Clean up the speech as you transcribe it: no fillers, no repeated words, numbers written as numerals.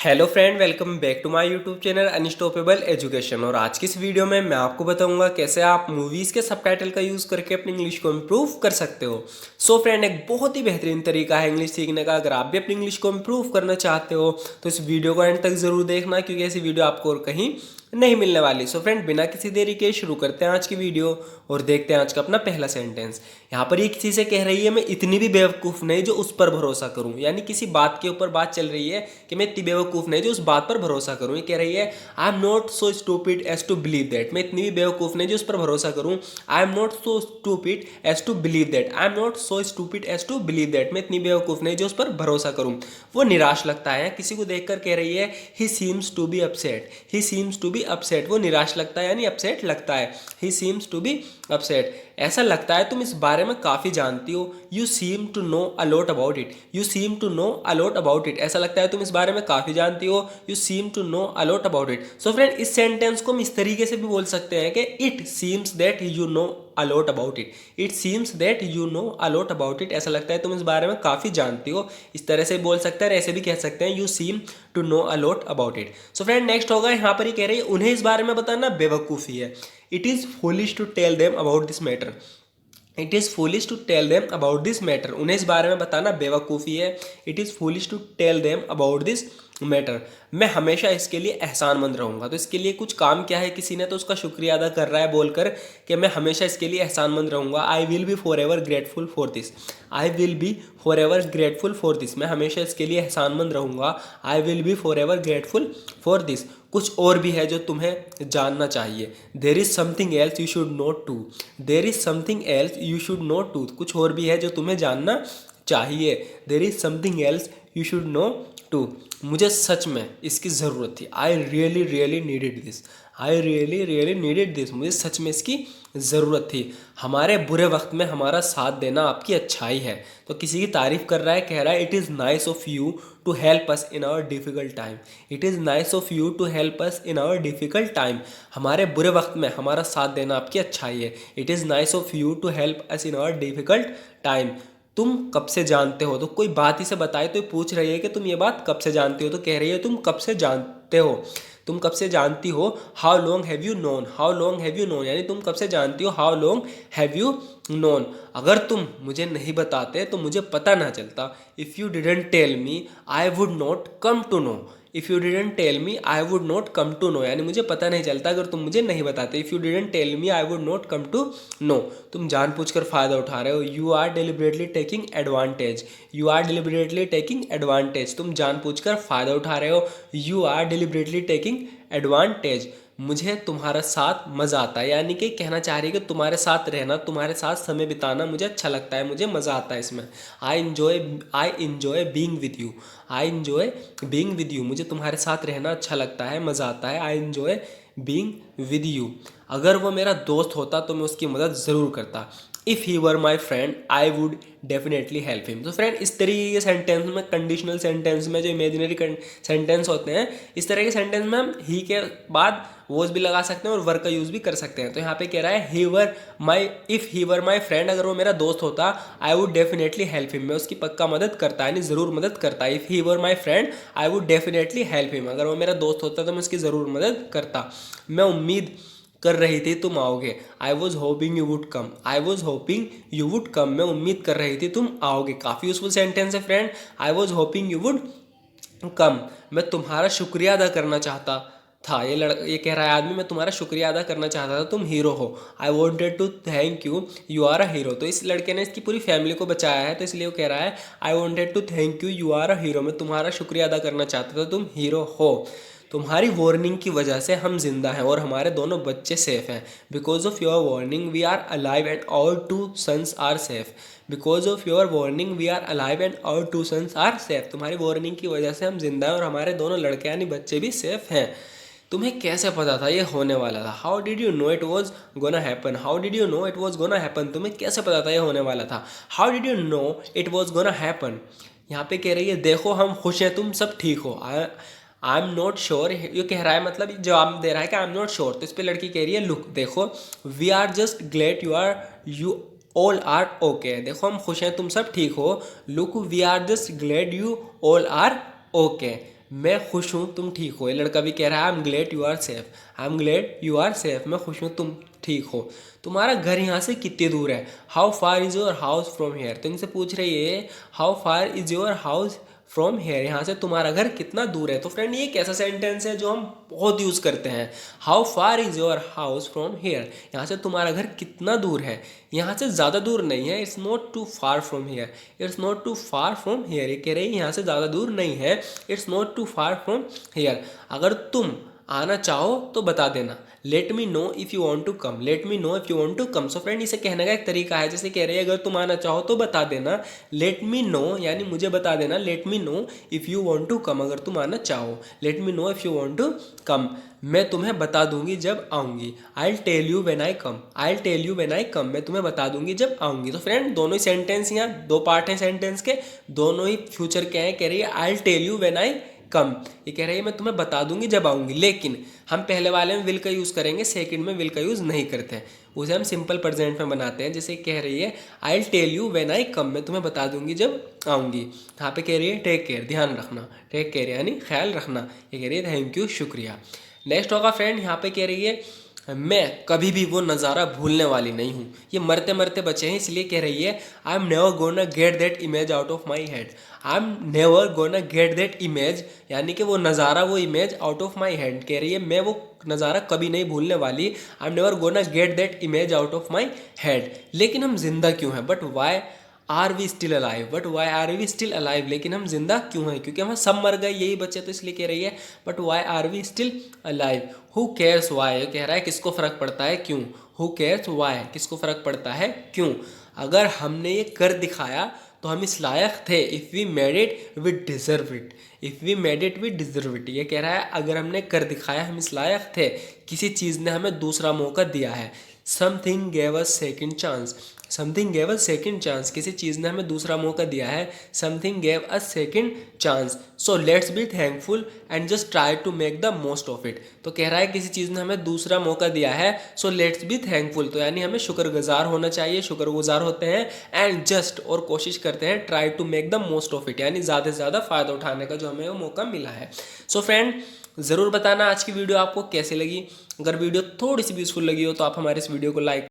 Hello friend, welcome back to my YouTube channel unstoppable education. और आज की इस वीडियो में मैं आपको बताऊंगा कैसे आप मूवीज़ के सबटाइटल का यूज़ करके अपनी इंग्लिश को इम्प्रूव कर सकते हो। सो फ्रेंड, एक बहुत ही बेहतरीन तरीका है इंग्लिश सीखने का। अगर आप भी अपनी इंग्लिश को इम्प्रूव करना चाहते हो तो इस वीडियो को एंड तक ज़रूर देखना, क्योंकि ऐसी वीडियो आपको और कहीं नहीं मिलने वाली। सो फ्रेंड, बिना किसी देरी के शुरू करते हैं आज की वीडियो और देखते हैं आज का अपना पहला सेंटेंस। यहाँ पर ये किसी से कह रही है मैं इतनी भी बेवकूफ़ नहीं जो उस पर भरोसा करूँ, यानी किसी बात के ऊपर बात चल रही है कि मैं इतनी बेवकूफ़ नहीं जो उस बात पर भरोसा करूँ। ये कह रही है I am not so stupid as to believe that. मैं इतनी भी बेवकूफ़ नहीं जो उस पर भरोसा करूँ। I am not so stupid as to believe that. I am not so stupid as to believe that. मैं इतनी बेवकूफ़ नहीं जो उस पर भरोसा करूँ। वो निराश लगता है, किसी को देखकर कह रही है he seems to be upset. He seems to be upset. वो निराश लगता है यानी अपसेट लगता है। He seems to be upset. ऐसा लगता है तुम इस बारे में काफ़ी जानती हो। You seem to know a lot about it. You seem to know a lot about it. ऐसा लगता है तुम इस बारे में काफ़ी जानती हो। You seem to know a lot about it. So friend, इस सेंटेंस को हम इस तरीके से भी बोल सकते हैं कि it seems that you know a lot about it. It seems that you know a lot about it. ऐसा लगता है तुम इस बारे में काफ़ी जानती हो। इस तरह से बोल सकते हैं। ऐसे भी कह सकते हैं you seem to know a lot about it. So friend, next होगा, यहाँ पर ही कह रही है उन्हें इस बारे में बताना बेवकूफ़ी है। It is foolish to tell them about this matter. It is foolish to tell them about this matter. उन्हें इस बारे में बताना बेवकूफ़ी है। It is foolish to tell them about this matter. मैं हमेशा इसके लिए एहसानमंद रहूँगा। तो इसके लिए कुछ काम किया है किसी ने, तो उसका शुक्रिया अदा कर रहा है बोलकर कि मैं हमेशा इसके लिए एहसानमंद रहूँगा। I will be for ever grateful for this. I will be for ever grateful for this. मैं हमेशा इसके लिए एहसानमंद रहूँगा। I will be for ever grateful for this. कुछ और भी है जो तुम्हें जानना चाहिए। There is something else you should note too. There is something else you should note too. कुछ और भी है जो तुम्हें जानना चाहिए। There is something else you should know too. मुझे सच में इसकी ज़रूरत थी। I really really needed this. I really really needed this. मुझे सच में इसकी ज़रूरत थी। हमारे बुरे वक्त में हमारा साथ देना आपकी अच्छाई है। तो किसी की तारीफ़ कर रहा है, कह रहा है it is nice of you to help us in our difficult time. It is nice of you to help us in our difficult time. हमारे बुरे वक्त में हमारा साथ देना आपकी अच्छाई है। It is nice of you to help us in our difficult time. तुम कब से जानते हो। तो कोई बात ही से बताए तो पूछ रही है कि तुम ये बात कब से जानती हो। तो कह रही है तुम कब से जानते हो। तुम कब से जानती हो। How long have you known. How long have you known, यानी तुम कब से जानती हो। How long have you known. अगर तुम मुझे नहीं बताते तो मुझे पता ना चलता। If you didn't tell me I would not come to know. If you didn't tell me I would not come to know, यानी मुझे पता नहीं चलता अगर तुम मुझे नहीं बताते। If you didn't tell me I would not come to know. तुम जानबूझकर फ़ायदा उठा रहे हो। You are deliberately taking advantage. You are deliberately taking advantage. तुम जानबूझकर फ़ायदा उठा रहे हो। You are deliberately taking advantage. मुझे तुम्हारा साथ मज़ा आता है, यानी कि कहना चाह रही है कि तुम्हारे साथ रहना, तुम्हारे साथ समय बिताना मुझे अच्छा लगता है, मुझे मज़ा आता है इसमें। I enjoy being with you. I enjoy being with you. मुझे तुम्हारे साथ रहना अच्छा लगता है, मज़ा आता है। I enjoy being with you. अगर वो मेरा दोस्त होता तो मैं उसकी मदद ज़रूर करता। If he were my friend I would definitely help him. तो फ्रेंड, इस तरीके के सेंटेंस में, कंडीशनल सेंटेंस में, जो इमेजिनरी सेंटेंस होते हैं, इस तरह के सेंटेंस में हम ही के बाद वॉज भी लगा सकते हैं और वर का यूज़ भी कर सकते हैं। तो यहाँ पे कह रहा है ही वर माई, if he were my friend, अगर वो मेरा दोस्त होता, I would definitely help him. मैं उसकी पक्का मदद करता, यानी ज़रूर मदद करता। If he were my friend I would definitely help him. अगर वो मेरा दोस्त होता तो मैं उसकी ज़रूर मदद करता। मैं उम्मीद कर रही थी तुम आओगे। I was hoping you would come. I was hoping you would come. मैं उम्मीद कर रही थी तुम आओगे। काफ़ी यूजफुल सेंटेंस है friend. I was hoping you would come. मैं तुम्हारा शुक्रिया अदा करना चाहता था। ये कह रहा है आदमी, मैं तुम्हारा शुक्रिया अदा करना चाहता था, तुम हीरो हो। I wanted to thank you, you are a hero. तो इस लड़के ने इसकी पूरी फैमिली को बचाया है, तो इसलिए वो कह रहा है I wanted to thank you, you are a hero. मैं तुम्हारा शुक्रिया अदा करना चाहता था, तुम हीरो हो। तुम्हारी वार्निंग की वजह से हम जिंदा हैं और हमारे दोनों बच्चे सेफ हैं। Because of your warning we are alive and our two sons are safe. Because of your warning we are alive and our two sons are safe. तुम्हारी वार्निंग की वजह से हम जिंदा हैं और हमारे दोनों लड़के यानी बच्चे भी सेफ हैं। तुम्हें कैसे पता था ये होने वाला था। How did you know it was gonna happen. How did you know it was gonna happen. तुम्हें कैसे पता था ये होने वाला था। How did you know it was gonna happen. यहाँ पे कह रही है देखो हम खुश हैं, तुम सब ठीक हो। आई एम नॉट श्योर। ये कह रहा है, मतलब जवाब दे रहा है कि आई एम नॉट श्योर। तो इस पर लड़की कह रही है लुक देखो, we are just glad you all are okay. देखो हम खुश हैं, तुम सब ठीक हो। Look we are just glad you all are okay. मैं खुश हूँ तुम ठीक हो। ये लड़का भी कह रहा है I am glad you are safe, I am glad you are safe, मैं खुश हूँ तुम ठीक हो। तुम्हारा घर यहाँ से कितनी दूर है, how far is your house from here. तो इनसे पूछ रही है how far is your house from here, यहाँ से तुम्हारा घर कितना दूर है। तो फ्रेंड ये एक ऐसा सेंटेंस है जो हम बहुत यूज़ करते हैं। How far is your house from here, यहाँ से तुम्हारा घर कितना दूर है। यहाँ से ज़्यादा दूर नहीं है, it's not too far from here, it's not too far from here. ये कह रही है यहाँ से ज़्यादा दूर नहीं है, it's not too far from here. अगर तुम आना चाहो तो बता देना, let me know if you want to come, let me know if you want to come. So friend इसे कहने का एक तरीका है, जैसे कह रही है अगर तुम आना चाहो तो बता देना, लेट मी नो यानी मुझे बता देना, let me know if you want to come, अगर तुम आना चाहो, let me know if you want to come, मैं तुम्हें बता दूंगी जब आऊँगी। I tell you when I come, I tell you when I come, मैं तुम्हें बता दूंगी जब आऊँगी। तो फ्रेंड दोनों ही सेंटेंस, यहाँ दो पार्ट हैं सेंटेंस के, दोनों ही फ्यूचर के हैं। कह रही है I tell you when I come, ये कह रही है मैं तुम्हें बता दूंगी जब आऊँगी। लेकिन हम पहले वाले में विल का यूज़ करेंगे, सेकंड में विल का यूज़ नहीं करते हैं, उसे हम सिंपल प्रेजेंट में बनाते हैं। जैसे कह रही है I tell you when I come, मैं तुम्हें बता दूंगी जब आऊँगी। यहाँ पे कह रही है टेक केयर, ध्यान रखना, टेक केयर यानी ख्याल रखना। ये कह रही है थैंक यू, शुक्रिया। नेक्स्ट होगा फ्रेंड, यहाँ पे कह रही है मैं कभी भी वो नज़ारा भूलने वाली नहीं हूँ। ये मरते मरते बचे हैं, इसलिए कह रही है I am never gonna get that image out of my head, I am never gonna get that image यानी कि वो नज़ारा, वो image out of my head. कह रही है मैं वो नज़ारा कभी नहीं भूलने वाली, I am never gonna get that image out of my head. लेकिन हम जिंदा क्यों हैं, but why are we still alive, but why are we still alive, लेकिन हम जिंदा क्यों हैं, क्योंकि हम सब मर गए यही बच्चे, तो इसलिए कह रही है but why are we still alive. Who cares why, कह रहा है किसको फ़र्क पड़ता है क्यों, हु केयर्स वाई, किसको फ़र्क पड़ता है क्यों। अगर हमने ये कर दिखाया तो हम इस लायक थे, if we made it we deserve it, if we made it we deserve it. ये कह रहा है अगर हमने कर दिखाया, हम इस लायक थे, किसी चीज़ ने हमें दूसरा मौका दिया है। Something gave us second chance, something gave us second chance, किसी चीज़ ने हमें दूसरा मौका दिया है। Something gave us second chance, so let's be thankful and just try to make the most of it. तो कह रहा है किसी चीज़ ने हमें दूसरा मौका दिया है, सो लेट्स बी थैंकफुल, तो यानी हमें शुक्रगुजार होना चाहिए, शुक्रगुजार होते हैं, एंड जस्ट और कोशिश करते हैं, try to make the most of it यानी ज़्यादा से ज़्यादा फ़ायदा उठाने का जो हमें वो मौका मिला है। सो फ्रेंड ज़रूर बताना आज की वीडियो आपको कैसी लगी। अगर वीडियो थोड़ी सी भी यूज़फुल लगी हो तो आप हमारे इस वीडियो को लाइक